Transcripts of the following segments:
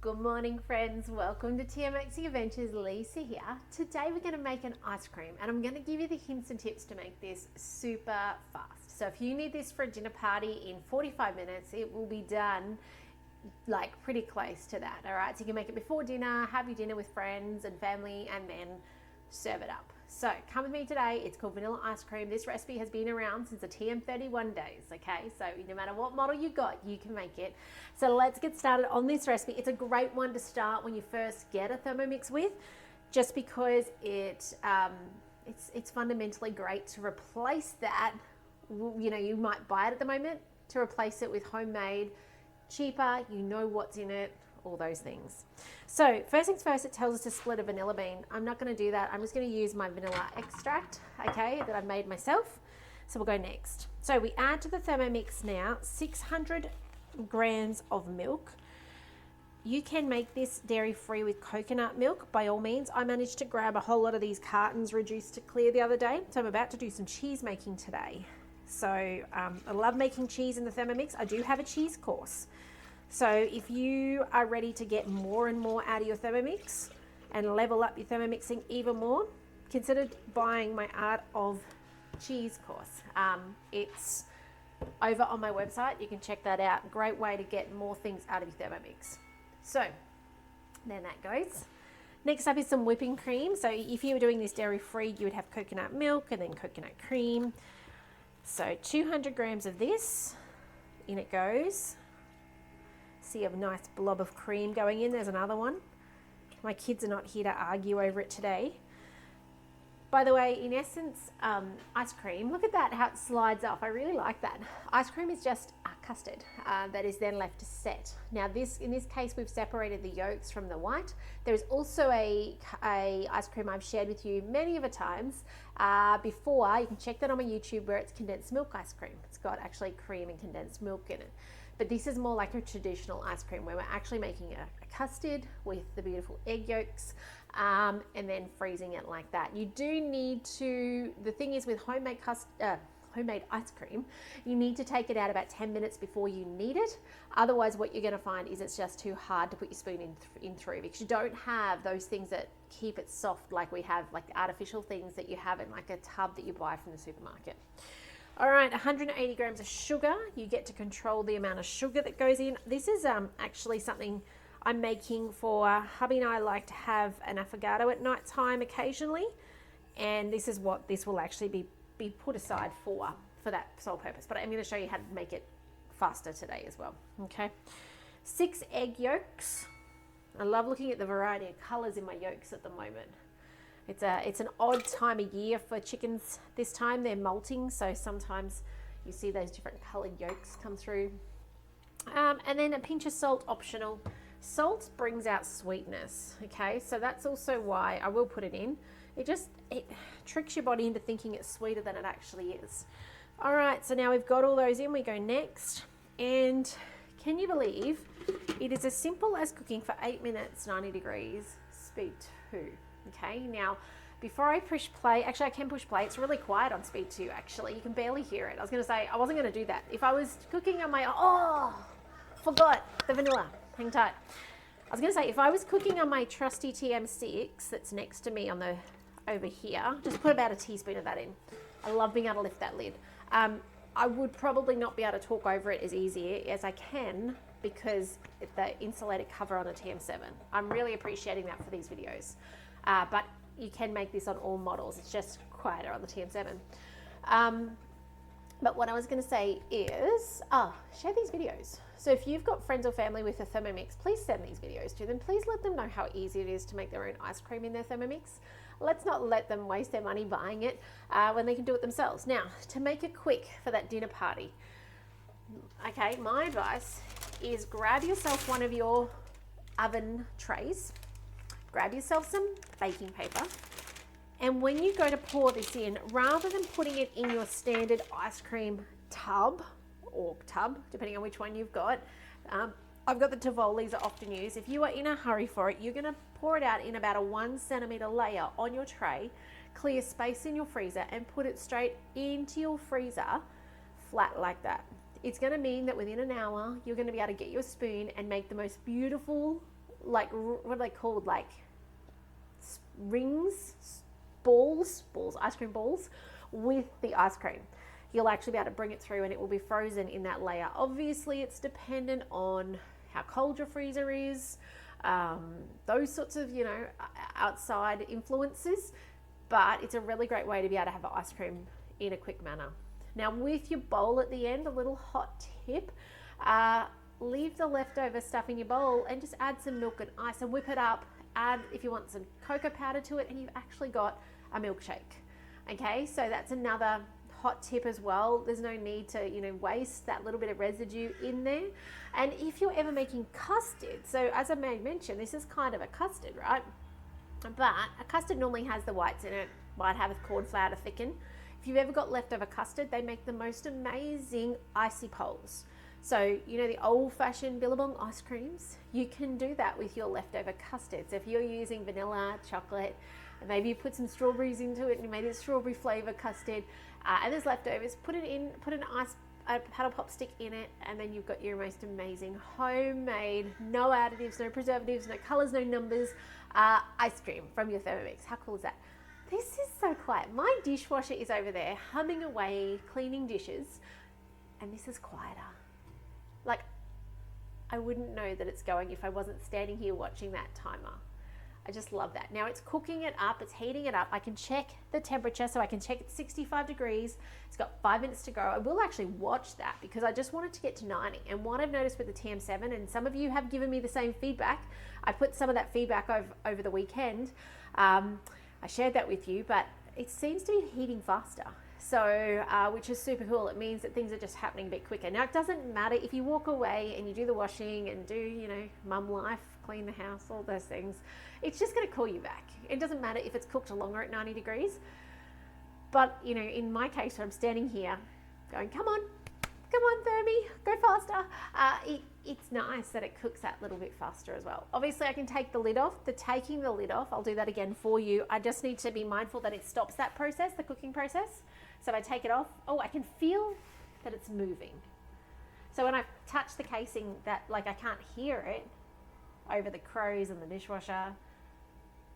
Good morning, friends. Welcome to TMX Adventures. Lisa here. Today we're going to make an ice cream and I'm going to give you the hints and tips to make this super fast. So if you need this for a dinner party in 45 minutes, it will be done like pretty close to that. All right, so you can make it before dinner, have your dinner with friends and family, and then serve it up. So come with me today. It's called vanilla ice cream. This recipe has been around since the TM31 days, okay? So no matter what model you got, you can make it. So let's get started on this recipe. It's a great one to start when you first get a Thermomix with, just because it's fundamentally great to replace that. You know, you might buy it at the moment, to replace it with homemade, cheaper, you know what's in it, all those things. So first things first, it tells us to split a vanilla bean. I'm not going to do that. I'm just going to use my vanilla extract, okay, that I've made myself. So we'll go next. So we add to the Thermomix now 600 grams of milk. You can make this dairy-free with coconut milk, by all means. I managed to grab a whole lot of these cartons reduced to clear the other day. So I'm about to do some cheese making today. So I love making cheese in the Thermomix. I do have a cheese course. So if you are ready to get more and more out of your Thermomix and level up your Thermomixing even more, consider buying my Art of Cheese course. It's over on my website. You can check that out. Great way to get more things out of your Thermomix. So then that goes. Next up is some whipping cream. So if you were doing this dairy-free, you would have coconut milk and then coconut cream. So 200 grams of this, in it goes. See a nice blob of cream going in. There's another one. My kids are not here to argue over it today. By the way, in essence, ice cream, look at that, how it slides off. I really like that. Ice cream is just custard that is then left to set. Now in this case, we've separated the yolks from the white. There's also a ice cream I've shared with you many of a times before. You can check that on my YouTube, where it's condensed milk ice cream. It's got actually cream and condensed milk in it. But this is more like a traditional ice cream, where we're actually making a custard with the beautiful egg yolks and then freezing it like that. You do need to, the thing is with homemade ice cream, you need to take it out about 10 minutes before you need it. Otherwise, what you're going to find is it's just too hard to put your spoon in through, because you don't have those things that keep it soft like we have, like the artificial things that you have in like a tub that you buy from the supermarket. All right, 180 grams of sugar. You get to control the amount of sugar that goes in. This is actually something I'm making for hubby and I. Like to have an affogato at night time occasionally, and this is what this will actually be put aside for that sole purpose. But I'm going to show you how to make it faster today as well. Okay, 6 egg yolks. I love looking at the variety of colors in my yolks at the moment. It's an odd time of year for chickens. This time they're molting, so sometimes you see those different colored yolks come through. And then a pinch of salt, optional. Salt brings out sweetness, okay? So that's also why I will put it in. It tricks your body into thinking it's sweeter than it actually is. All right, so now we've got all those in, we go next. And can you believe it is as simple as cooking for 8 minutes, 90 degrees, speed 2. Okay, now before I push play, actually I can push play. It's really quiet on speed 2 actually. You can barely hear it. I was going to say I wasn't going to do that. If I was cooking on my, forgot the vanilla. Hang tight. I was going to say, if I was cooking on my trusty TM6 that's next to me over here, just put about a teaspoon of that in. I love being able to lift that lid. I would probably not be able to talk over it as easy as I can, because the insulated cover on a TM7. I'm really appreciating that for these videos. But you can make this on all models. It's just quieter on the TM7. But what I was going to say is, share these videos. So if you've got friends or family with a Thermomix, please send these videos to them. Please let them know how easy it is to make their own ice cream in their Thermomix. Let's not let them waste their money buying it when they can do it themselves. Now, to make it quick for that dinner party, okay, my advice is grab yourself one of your oven trays. Grab yourself some baking paper, and when you go to pour this in, rather than putting it in your standard ice cream tub, depending on which one you've got, I've got the Tavolis I often use. If you are in a hurry for it, you're going to pour it out in about a 1 centimeter layer on your tray, clear space in your freezer, and put it straight into your freezer flat like that. It's going to mean that within an hour, you're going to be able to get your spoon and make the most beautiful like, what are they called? Like rings, balls, ice cream balls with the ice cream. You'll actually be able to bring it through and it will be frozen in that layer. Obviously, it's dependent on how cold your freezer is, those sorts of, outside influences, but it's a really great way to be able to have ice cream in a quick manner. Now, with your bowl at the end, a little hot tip, leave the leftover stuff in your bowl and just add some milk and ice and whip it up. Add, if you want, some cocoa powder to it, and you've actually got a milkshake. Okay, so that's another hot tip as well. There's no need to, waste that little bit of residue in there. And if you're ever making custard, so as I mentioned, this is kind of a custard, right? But a custard normally has the whites in it, might have a corn flour to thicken. If you've ever got leftover custard, they make the most amazing icy poles. So, the old-fashioned Billabong ice creams, you can do that with your leftover custard. So if you're using vanilla, chocolate, and maybe you put some strawberries into it and you made it strawberry flavor custard, and there's leftovers, put a paddle pop stick in it, and then you've got your most amazing homemade, no additives, no preservatives, no colors, no numbers, ice cream from your Thermomix. How cool is that? This is so quiet. My dishwasher is over there humming away, cleaning dishes, and this is quieter. Like, I wouldn't know that it's going if I wasn't standing here watching that timer. I just love that. Now it's cooking it up, it's heating it up. I can check the temperature, so I can check it's 65 degrees. It's got 5 minutes to go. I will actually watch that because I just wanted to get to 90. And what I've noticed with the TM7, and some of you have given me the same feedback, I put some of that feedback over the weekend. I shared that with you, but it seems to be heating faster. So, which is super cool. It means that things are just happening a bit quicker. Now, it doesn't matter if you walk away and you do the washing and do, mum life, clean the house, all those things. It's just going to call you back. It doesn't matter if it's cooked longer at 90 degrees. But, in my case, I'm standing here going, come on, Thermi, go faster. It's nice that it cooks that little bit faster as well. Obviously, I can take the lid off. Taking the lid off, I'll do that again for you. I just need to be mindful that it stops that process, the cooking process. So if I take it off, I can feel that it's moving. So when I touch the casing, that I can't hear it over the crows and the dishwasher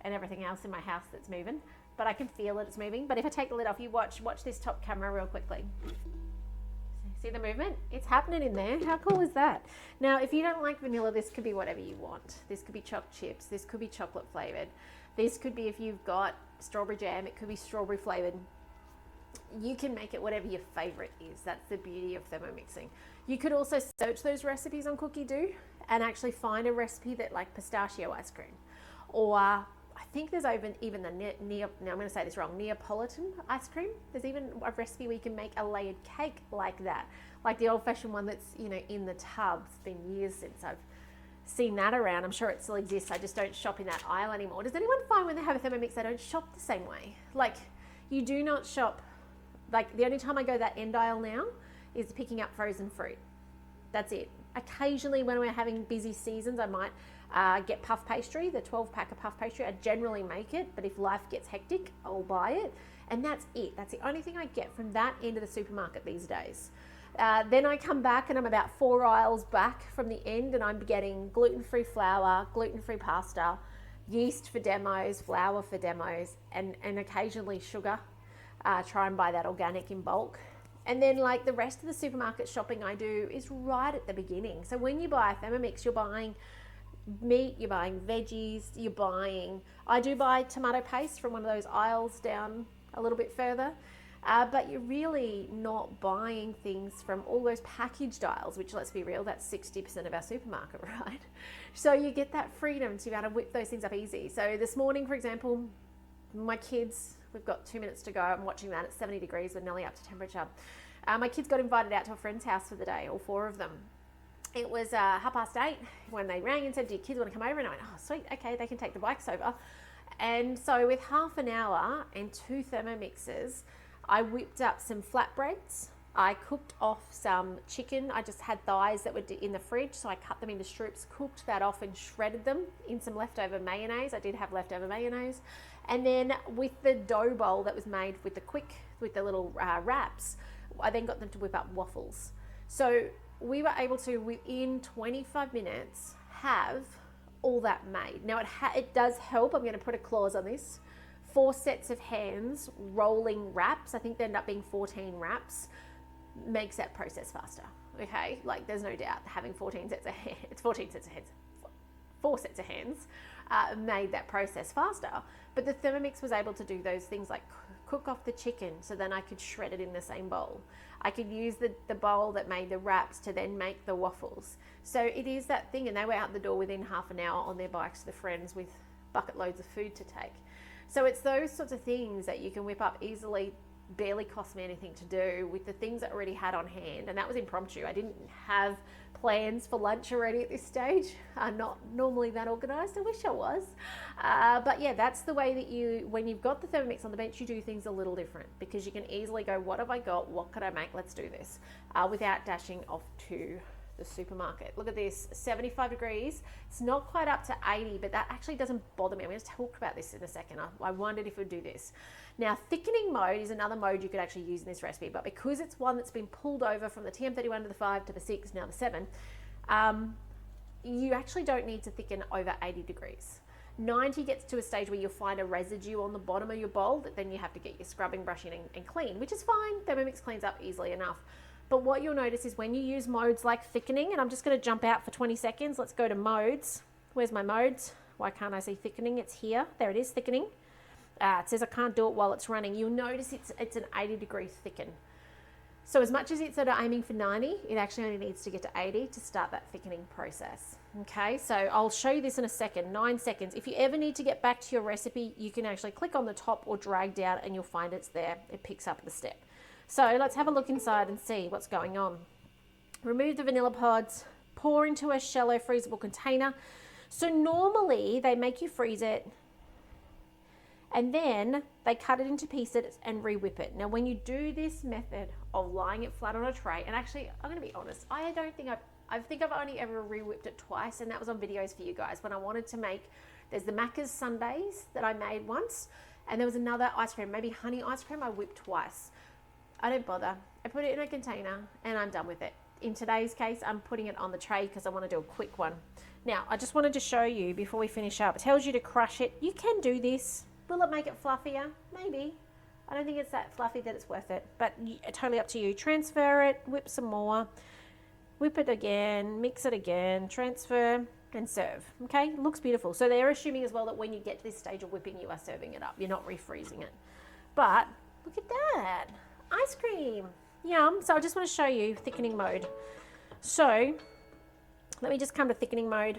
and everything else in my house that's moving, but I can feel that it's moving. But if I take the lid off, you watch this top camera real quickly. See the movement? It's happening in there. How cool is that? Now, if you don't like vanilla, this could be whatever you want. This could be choc chips. This could be chocolate flavored. This could be, if you've got strawberry jam, it could be strawberry flavored. You can make it whatever your favorite is. That's the beauty of thermomixing. You could also search those recipes on Cookidoo and actually find a recipe that like pistachio ice cream, or I think there's even the now I'm going to say this wrong, Neapolitan ice cream. There's even a recipe where you can make a layered cake like that, like the old-fashioned one that's in the tub. It's been years since I've seen that around. I'm sure it still exists. I just don't shop in that aisle anymore. Does anyone find when they have a Thermomix they don't shop the same way? Like, you do not shop. Like, the only time I go that end aisle now is picking up frozen fruit. That's it. Occasionally when we're having busy seasons, I might get puff pastry, the 12-pack of puff pastry. I generally make it, but if life gets hectic, I'll buy it. And that's it. That's the only thing I get from that end of the supermarket these days. Then I come back and I'm about 4 aisles back from the end, and I'm getting gluten-free flour, gluten-free pasta, yeast for demos, flour for demos, and occasionally sugar. Try and buy that organic in bulk. And then like the rest of the supermarket shopping I do is right at the beginning. So when you buy a Thermomix, you're buying meat, you're buying veggies, I do buy tomato paste from one of those aisles down a little bit further. But you're really not buying things from all those packaged aisles, which, let's be real, that's 60% of our supermarket, right? So you get that freedom to be able to whip those things up easy. So this morning, for example, my kids, we've got 2 minutes to go. I'm watching that at 70 degrees. We're nearly up to temperature. My kids got invited out to a friend's house for the day, all 4 of them. It was 8:30 when they rang and said, do your kids want to come over? And I went, oh, sweet, okay, they can take the bikes over. And so with half an hour and 2 Thermomixes, I whipped up some flatbreads. I cooked off some chicken. I just had thighs that were in the fridge, so I cut them into strips, cooked that off and shredded them in some leftover mayonnaise. I did have leftover mayonnaise. And then with the dough bowl that was made with the little wraps, I then got them to whip up waffles. So we were able to, within 25 minutes, have all that made. Now it does help. I'm going to put a clause on this. 4 sets of hands, rolling wraps. I think they end up being 14 wraps. Makes that process faster. Okay, like there's no doubt having 14 sets of hands. It's 14 sets of hands. 4 sets of hands made that process faster. But the Thermomix was able to do those things like cook off the chicken, so then I could shred it in the same bowl. I could use the bowl that made the wraps to then make the waffles. So it is that thing, and they were out the door within half an hour on their bikes to the friends with bucket loads of food to take. So it's those sorts of things that you can whip up easily, barely cost me anything to do with the things that I already had on hand. And that was impromptu. I didn't have plans for lunch already at this stage. I'm not normally that organized. I wish I was. But yeah, that's the way that when you've got the Thermomix on the bench, you do things a little different, because you can easily go, what have I got? What could I make? Let's do this, without dashing off to the supermarket. Look at this, 75 degrees. It's not quite up to 80, but that actually doesn't bother me. I'm going to talk about this in a second. I wondered if it would do this. Now, thickening mode is another mode you could actually use in this recipe, but because it's one that's been pulled over from the TM31 to the 5 to the 6, now the 7, you actually don't need to thicken over 80 degrees. 90 gets to a stage where you'll find a residue on the bottom of your bowl that then you have to get your scrubbing brush in and clean, which is fine. Thermomix cleans up easily enough. But what you'll notice is when you use modes like thickening, and I'm just going to jump out for 20 seconds. Let's go to modes. Where's my modes? Why can't I see thickening? It's here. There it is, thickening. It says I can't do it while it's running. You'll notice it's an 80 degree thicken. So as much as it's sort of aiming for 90, it actually only needs to get to 80 to start that thickening process. Okay, so I'll show you this in a second, 9 seconds. If you ever need to get back to your recipe, you can actually click on the top or drag down and you'll find it's there. It picks up the step. So let's have a look inside and see what's going on. Remove the vanilla pods, pour into a shallow freezable container. So normally they make you freeze it and then they cut it into pieces and re-whip it. Now when you do this method of lying it flat on a tray, and actually I'm going to be honest, I think I've only ever re-whipped it twice, and that was on videos for you guys when I wanted to make, there's the Macca's sundaes that I made once, and there was another ice cream, maybe honey ice cream, I whipped twice. I don't bother. I put it in a container and I'm done with it. In today's case, I'm putting it on the tray because I want to do a quick one. Now, I just wanted to show you before we finish up. It tells you to crush it. You can do this. Will it make it fluffier? Maybe. I don't think it's that fluffy that it's worth it, but totally up to you. Transfer it, whip some more, whip it again, mix it again, transfer and serve. Okay, it looks beautiful. So they're assuming as well that when you get to this stage of whipping, you are serving it up. You're not refreezing it. But look at that. Ice cream, yum. So I just want to show you thickening mode. So let me just come to thickening mode.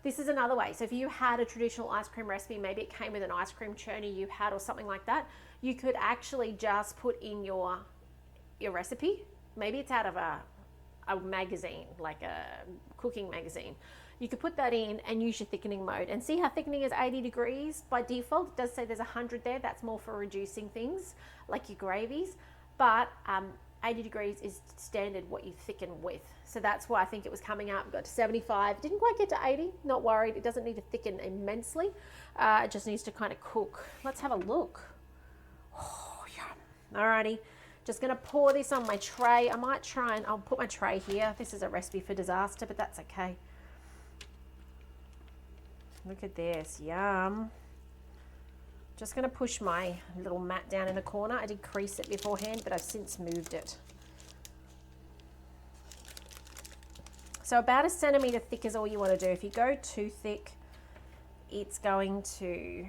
This is another way. So if you had a traditional ice cream recipe, maybe it came with an ice cream churner you had or something like that, you could actually just put in your recipe. Maybe it's out of a magazine, like a cooking magazine. You could put that in and use your thickening mode and see how thickening is 80 degrees by default. It does say there's 100 there. That's more for reducing things like your gravies, but 80 degrees is standard what you thicken with. So that's why I think it was coming up. Got to 75, didn't quite get to 80, not worried. It doesn't need to thicken immensely. It just needs to kind of cook. Let's have a look. Oh, yum. Alrighty. Just gonna pour this on my tray. I might try and I'll put my tray here. This is a recipe for disaster, but that's okay. Look at this, yum. Just gonna push my little mat down in the corner. I did crease it beforehand, but I've since moved it. So about 1 centimeter thick is all you wanna do. If you go too thick, it's going to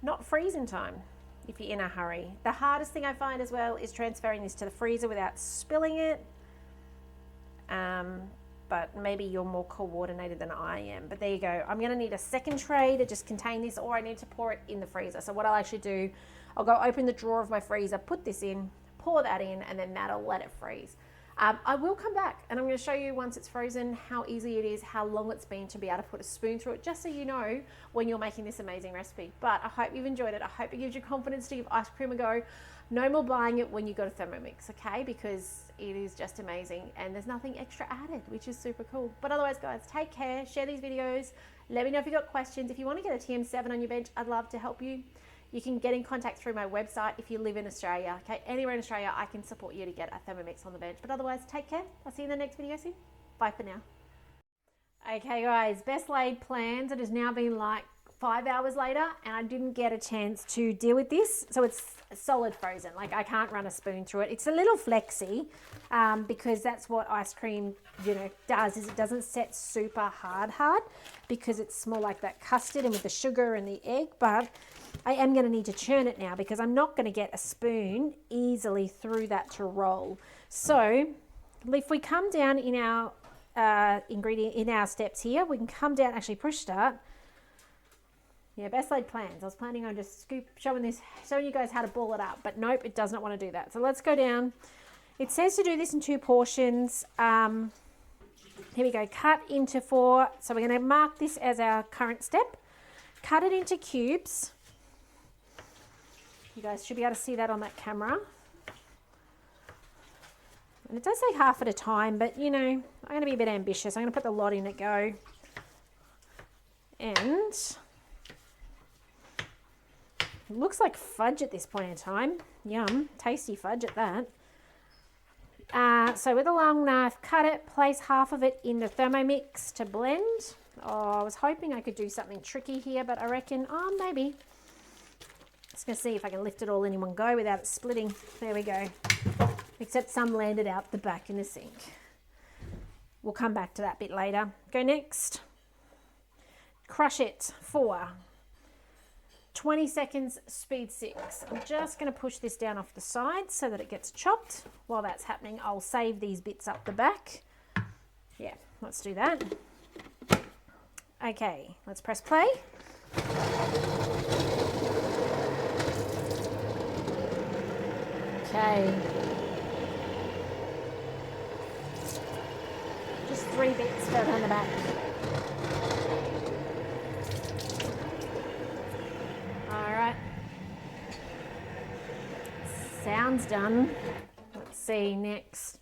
not freeze in time if you're in a hurry. The hardest thing I find as well is transferring this to the freezer without spilling it. But maybe you're more coordinated than I am. But there you go. I'm gonna need a second tray to just contain this, or I need to pour it in the freezer. So what I'll actually do, I'll go open the drawer of my freezer, put this in, pour that in, and then that'll let it freeze. I will come back and I'm gonna show you once it's frozen how easy it is, how long it's been to be able to put a spoon through it, just so you know when you're making this amazing recipe. But I hope you've enjoyed it. I hope it gives you confidence to give ice cream a go. No more buying it when you go to Thermomix, okay? Because it is just amazing and there's nothing extra added, which is super cool. But otherwise, guys, take care, share these videos. Let me know if you've got questions. If you want to get a TM7 on your bench, I'd love to help you. You can get in contact through my website if you live in Australia, okay? Anywhere in Australia, I can support you to get a Thermomix on the bench. But otherwise, take care. I'll see you in the next video soon. Bye for now. Okay guys, best laid plans. It has now been like 5 hours later and I didn't get a chance to deal with this. So it's solid frozen, like I can't run a spoon through it. It's a little flexy because that's what ice cream, does, is it doesn't set super hard because it's more like that custard and with the sugar and the egg. But I am going to need to churn it now because I'm not going to get a spoon easily through that to roll. So if we come down in our in our steps here, we can come down, actually push start. Yeah, best laid plans. I was planning on just showing you guys how to ball it up, but nope, it does not want to do that. So let's go down. It says to do this in 2 portions. Here we go, cut into 4. So we're going to mark this as our current step. Cut it into cubes. You guys should be able to see that on that camera. And it does say half at a time, but I'm going to be a bit ambitious. I'm going to put the lot in at go. And it looks like fudge at this point in time. Yum, tasty fudge at that. So with a long knife, cut it, place half of it in the Thermomix to blend. Oh, I was hoping I could do something tricky here, but I reckon, maybe. Just going to see if I can lift it all in one go without it splitting. There we go. Except some landed out the back in the sink. We'll come back to that bit later. Go next. Crush it. 4. 20 seconds, speed 6. I'm just going to push this down off the side so that it gets chopped. While that's happening, I'll save these bits up the back. Yeah, let's do that. Okay, let's press play. Okay. Just 3 bits further on the back. Alright. Sounds done. Let's see next.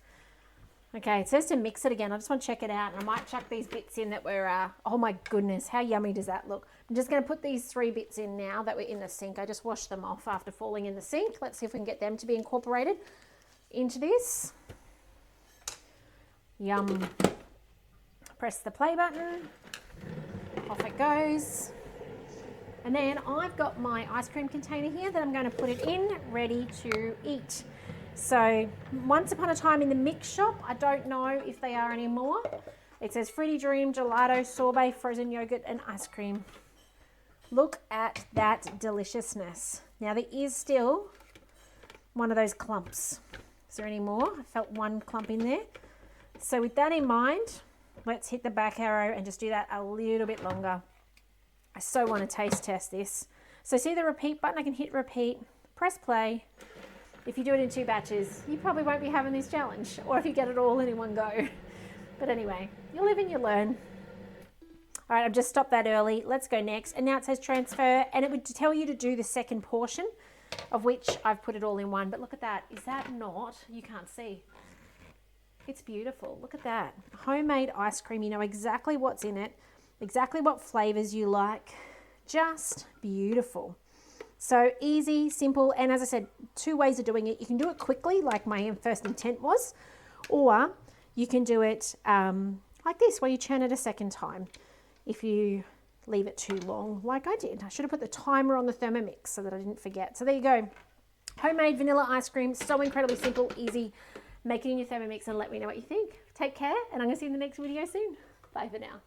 Okay, it says to mix it again. I just want to check it out. And I might chuck these bits in that were, oh my goodness, how yummy does that look? I'm just going to put these 3 bits in now that were in the sink. I just washed them off after falling in the sink. Let's see if we can get them to be incorporated into this. Yum. Press the play button. Off it goes. And then I've got my ice cream container here that I'm going to put it in, ready to eat. So once upon a time in the mix shop, I don't know if they are anymore. It says Fruity Dream, Gelato, Sorbet, Frozen Yogurt and Ice Cream. Look at that deliciousness. Now there is still one of those clumps. Is there any more? I felt one clump in there. So with that in mind, let's hit the back arrow and just do that a little bit longer. I so want to taste test this. So see the repeat button? I can hit repeat, press play. If you do it in 2 batches, you probably won't be having this challenge, or if you get it all in one go. But anyway, you live and you learn. All right, I've just stopped that early. Let's go next. And now it says transfer, and it would tell you to do the second portion, of which I've put it all in one. But look at that. Is that not? You can't see. It's beautiful. Look at that. Homemade ice cream. You know exactly what's in it, exactly what flavors you like. Just beautiful. So easy, simple, and as I said, 2 ways of doing it. You can do it quickly, like my first intent was, or you can do it like this, where you churn it a second time if you leave it too long, like I did. I should have put the timer on the Thermomix so that I didn't forget. So there you go. Homemade vanilla ice cream, so incredibly simple, easy. Make it in your Thermomix and let me know what you think. Take care, and I'm going to see you in the next video soon. Bye for now.